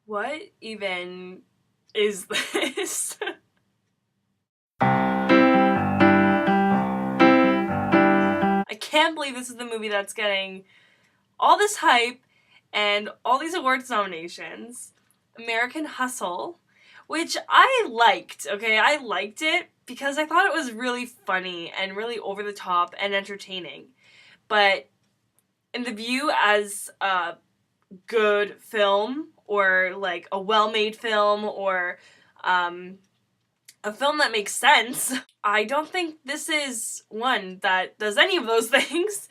What even is this? I can't believe this is the movie that's getting all this hype and all these awards nominations. American Hustle, which I liked, okay? I liked it because I thought it was really funny and really over the top and entertaining. But in the view as a good film or like a well-made film or a film that makes sense, I don't think this is one that does any of those things.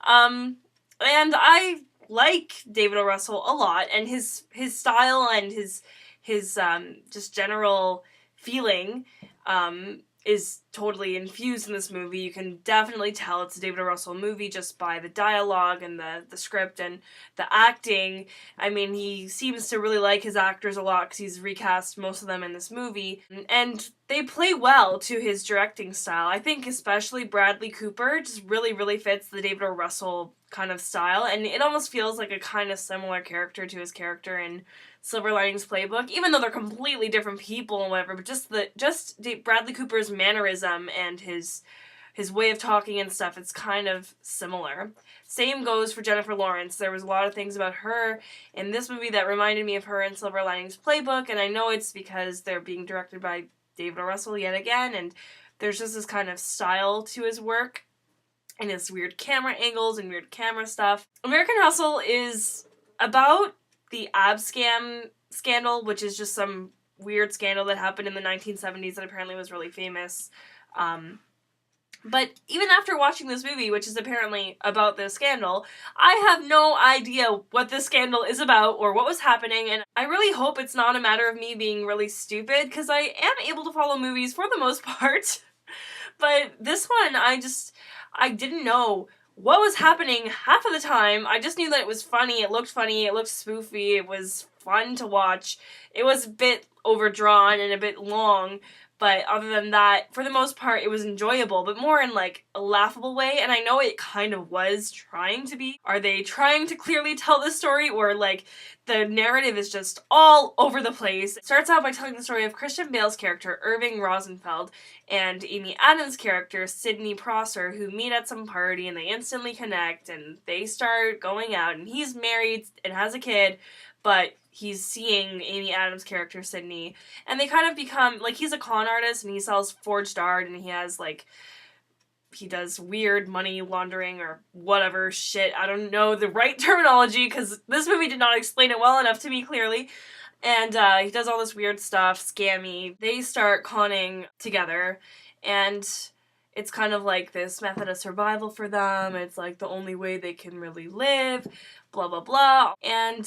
And I like David O. Russell a lot, and his style and his just general feeling is totally infused in this movie. You can definitely tell it's a David O. Russell movie just by the dialogue and the script and the acting. I mean, he seems to really like his actors a lot because he's recast most of them in this movie. And they play well to his directing style. I think especially Bradley Cooper just really, really fits the David O. Russell kind of style, and it almost feels like a kind of similar character to his character in Silver Linings Playbook, even though they're completely different people and whatever, but just Bradley Cooper's mannerism and his way of talking and stuff, it's kind of similar. Same goes for Jennifer Lawrence. There was a lot of things about her in this movie that reminded me of her in Silver Linings Playbook, and I know it's because they're being directed by David O. Russell yet again, and there's just this kind of style to his work and his weird camera angles and weird camera stuff. American Hustle is about the ab scandal, which is just some weird scandal that happened in the 1970s that apparently was really famous. But even after watching this movie, which is apparently about this scandal, I have no idea what this scandal is about or what was happening, and I really hope it's not a matter of me being really stupid, because I am able to follow movies for the most part. But this one, I didn't know what was happening half of the time. I just knew that it was funny, it looked spoofy, it was fun to watch. It was a bit overdrawn and a bit long, but other than that, for the most part, it was enjoyable, but more in like a laughable way, and I know it kind of was trying to be. Are they trying to clearly tell the story, or like the narrative is just all over the place? It starts out by telling the story of Christian Bale's character, Irving Rosenfeld, and Amy Adams' character, Sidney Prosser, who meet at some party and they instantly connect and they start going out, and he's married and has a kid, but he's seeing Amy Adams' character, Sydney, and they kind of become, like, he's a con artist and he sells forged art and he does weird money laundering or whatever shit. I don't know the right terminology because this movie did not explain it well enough to me clearly. And he does all this weird stuff, scammy. They start conning together, and it's kind of like this method of survival for them. It's like the only way they can really live, blah, blah, blah. And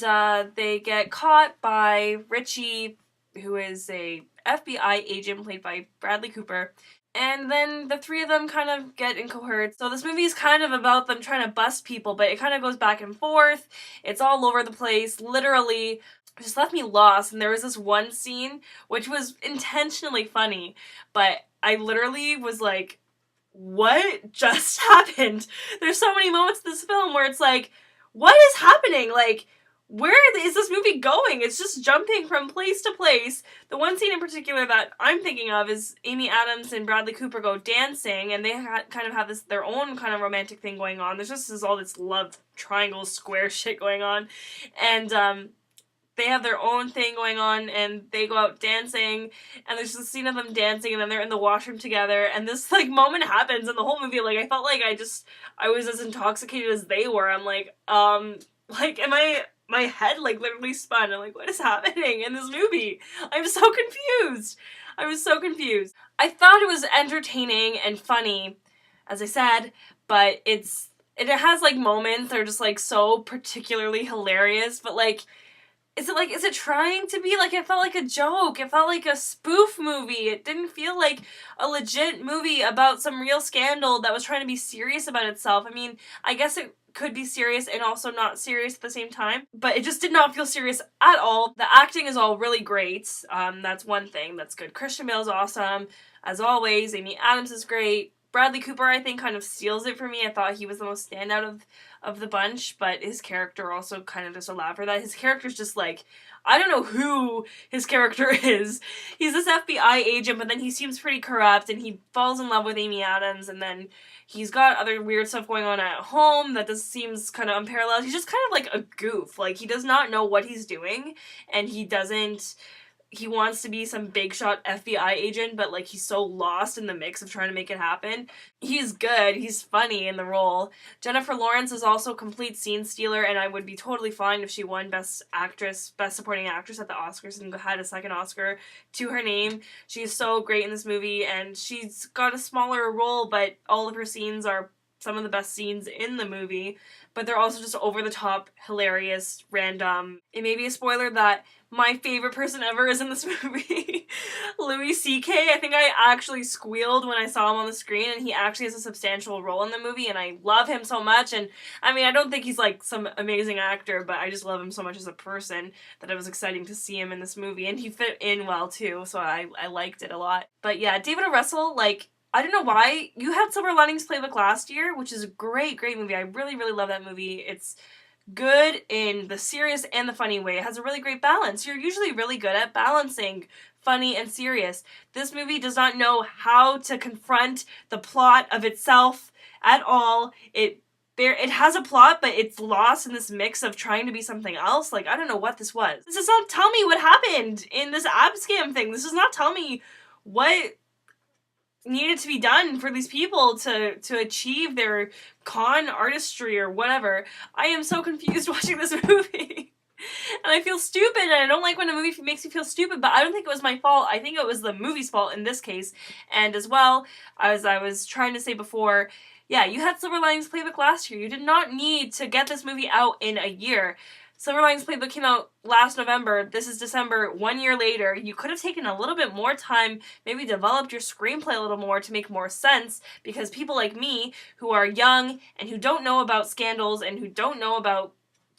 they get caught by Richie, who is a FBI agent played by Bradley Cooper. And then the three of them kind of get in cohort. So this movie is kind of about them trying to bust people, but it kind of goes back and forth. It's all over the place. Literally, just left me lost. And there was this one scene, which was intentionally funny, but I literally was like, what just happened? There's so many moments in this film where it's like, what is happening? Like, where is this movie going? It's just jumping from place to place. The one scene in particular that I'm thinking of is Amy Adams and Bradley Cooper go dancing, and they kind of have their own kind of romantic thing going on. There's just all this love triangle square shit going on, and they have their own thing going on, and they go out dancing, and there's a scene of them dancing, and then they're in the washroom together, and this, like, moment happens, and the whole movie, like, I felt like I was as intoxicated as they were. I'm like, my head, like, literally spun. I'm like, what is happening in this movie? I'm so confused. I was so confused. I thought it was entertaining and funny, as I said, but it has, like, moments that are just, like, so particularly hilarious, but, like, is it trying to be? Like, it felt like a joke. It felt like a spoof movie. It didn't feel like a legit movie about some real scandal that was trying to be serious about itself. I mean, I guess it could be serious and also not serious at the same time, but it just did not feel serious at all. The acting is all really great. That's one thing that's good. Christian Bale's awesome, as always. Amy Adams is great. Bradley Cooper, I think, kind of steals it for me. I thought he was the most standout of the bunch, but his character also kind of just allowed for that. His character's just like, I don't know who his character is. He's this FBI agent, but then he seems pretty corrupt, and he falls in love with Amy Adams, and then he's got other weird stuff going on at home that just seems kind of unparalleled. He's just kind of like a goof. Like, he does not know what he's doing, and he wants to be some big shot FBI agent, but like he's so lost in the mix of trying to make it happen. He's good. He's funny in the role. Jennifer Lawrence is also a complete scene stealer, and I would be totally fine if she won Best Actress, Best Supporting Actress at the Oscars and had a second Oscar to her name. She's so great in this movie, and she's got a smaller role, but all of her scenes are some of the best scenes in the movie, but they're also just over the top, hilarious, random. It may be a spoiler that my favorite person ever is in this movie. Louis C.K. I think I actually squealed when I saw him on the screen, and he actually has a substantial role in the movie, and I love him so much. And I mean, I don't think he's like some amazing actor, but I just love him so much as a person that it was exciting to see him in this movie, and he fit in well too, so I liked it a lot. But yeah, David O. Russell, like, I don't know why. You had Silver Linings Playbook last year, which is a great, great movie. I really, really love that movie. It's good in the serious and the funny way. It has a really great balance. You're usually really good at balancing funny and serious. This movie does not know how to confront the plot of itself at all. It has a plot, but it's lost in this mix of trying to be something else. Like, I don't know what this was. This does not tell me what happened in this ab scam thing. This does not tell me what needed to be done for these people to achieve their con artistry or whatever. I am so confused watching this movie. And I feel stupid, and I don't like when a movie makes me feel stupid, but I don't think it was my fault. I think it was the movie's fault in this case. And as well, as I was trying to say before, yeah, you had Silver Linings Playbook last year. You did not need to get this movie out in a year. Silver Linings Playbook came out last November. This is December, 1 year later. You could have taken a little bit more time, maybe developed your screenplay a little more to make more sense, because people like me, who are young and who don't know about scandals and who don't know about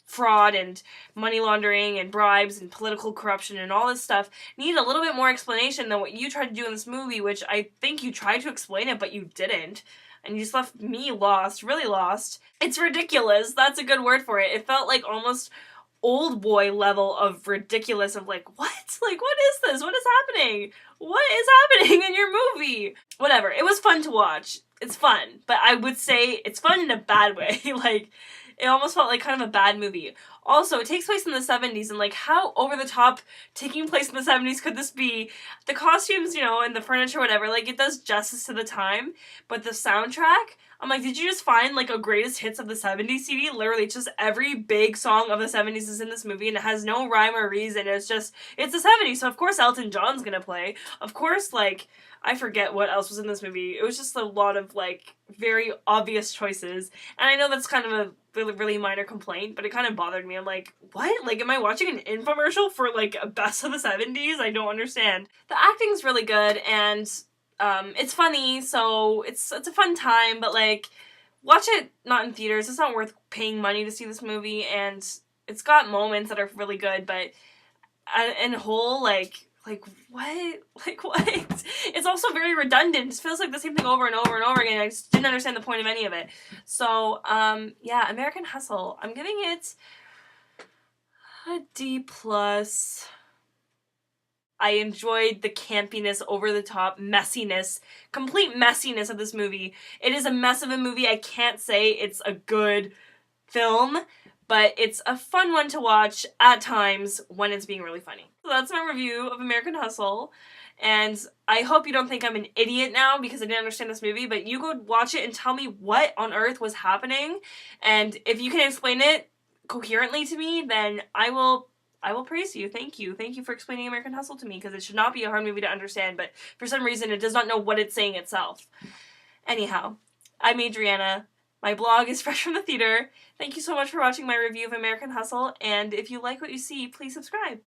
fraud and money laundering and bribes and political corruption and all this stuff, need a little bit more explanation than what you tried to do in this movie, which I think you tried to explain it, but you didn't. And you just left me lost, really lost. It's ridiculous. That's a good word for it. It felt like almost old boy level of ridiculous, of like, what? Like, what is this? What is happening? What is happening in your movie? Whatever. It was fun to watch. It's fun. But I would say it's fun in a bad way. Like, it almost felt like kind of a bad movie. Also, it takes place in the 70s, and like, how over the top taking place in the 70s could this be? The costumes, you know, and the furniture, whatever, like, it does justice to the time, but the soundtrack, I'm like, did you just find like a greatest hits of the 70s CD? Literally, just every big song of the 70s is in this movie, and it has no rhyme or reason. It's the 70s, so of course Elton John's gonna play. Of course, like, I forget what else was in this movie. It was just a lot of, like, very obvious choices. And I know that's kind of a really, really minor complaint, but it kind of bothered me. I'm like, what? Like, am I watching an infomercial for, like, a best of the 70s? I don't understand. The acting's really good, and it's funny, so it's a fun time, but, like, watch it not in theaters. It's not worth paying money to see this movie, and it's got moments that are really good, but in whole, like, what? Like, what? It's also very redundant. It just feels like the same thing over and over and over again. I just didn't understand the point of any of it. So, yeah, American Hustle. I'm giving it a D+. I enjoyed the campiness, over-the-top messiness, complete messiness of this movie. It is a mess of a movie. I can't say it's a good film, but it's a fun one to watch at times when it's being really funny. So that's my review of American Hustle, and I hope you don't think I'm an idiot now because I didn't understand this movie, but you go watch it and tell me what on earth was happening, and if you can explain it coherently to me, then I will praise you. Thank you. Thank you for explaining American Hustle to me, because it should not be a hard movie to understand, but for some reason it does not know what it's saying itself. Anyhow, I'm Adriana. My blog is Fresh from the Theater. Thank you so much for watching my review of American Hustle, and if you like what you see, please subscribe.